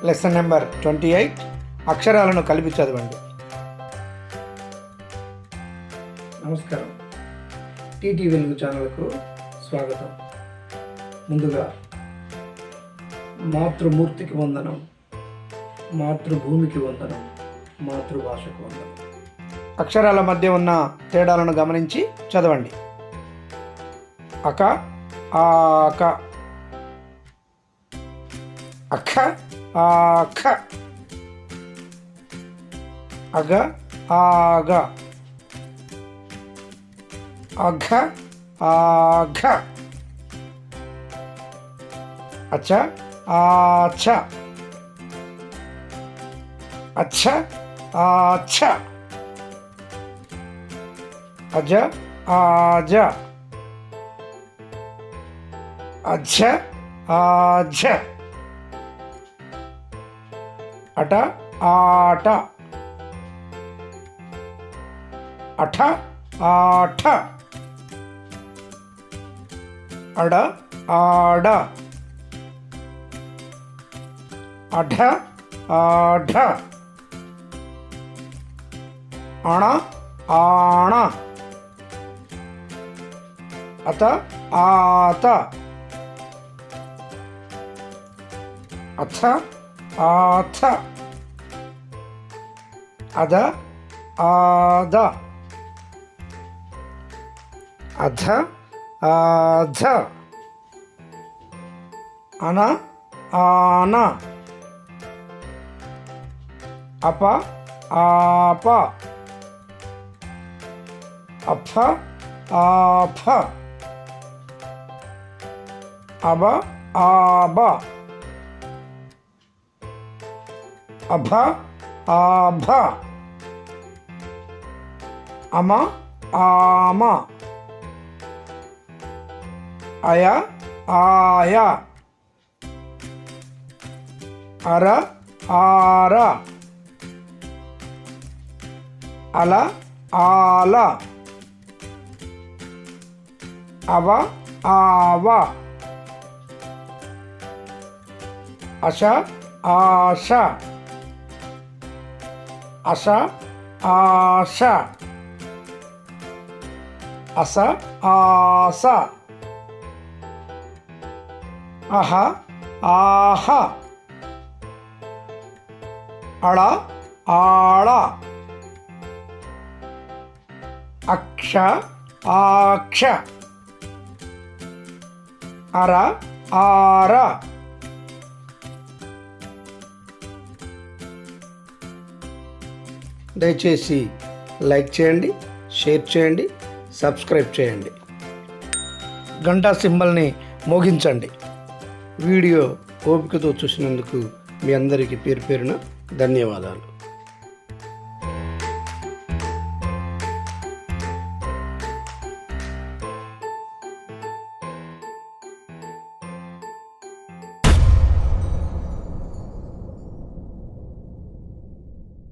Lesson number 28 అక్షరాలను కలిపి చదవండి. నమస్కారం, టీటీ వెలుగు ఛానల్కు స్వాగతం. ముందుగా మాతృమూర్తికి వందనం, మాతృభూమికి వందనం, మాతృభాషకు వందనం. అక్షరాల మధ్య ఉన్న తేడాలను గమనించి చదవండి. అక, ఆక, అఖ, ఆఖ, అగ, ఆగ, అఘ, ఆఘ, అచ, ఆచ, అచ్చ, ఆచ, అజ, ఆజ, అఝ, ఆఝ, అట, ఆట, అఠ, ఆఠ, అడ, ఆడ, అఢ, ఆఢ, అణ, ఆణ, అత, ఆత, అథ, ఆథ, అద, ఆద, అధ, ఆధ, అన, ఆన, అప, ఆప, అఫ, ఆఫ, అబ, ఆబ, అభ, ఆభ, అమ, ఆమ, అయ, ఆయ, అర, ఆర, అల, ఆల, అవ, ఆవ, అశ, ఆశ, అశ, ఆశ, అస, ఆస, అహ, ఆహ, అళ, ఆళ, అక్ష, ఆక్ష, అర, ఆర. దయచేసి లైక్ చేయండి, షేర్ చేయండి, సబ్స్క్రైబ్ చేయండి, గంటా సింబల్ని మోగించండి. వీడియో ఓపికతో చూసినందుకు మీ అందరికీ పేరు పేరున ధన్యవాదాలు.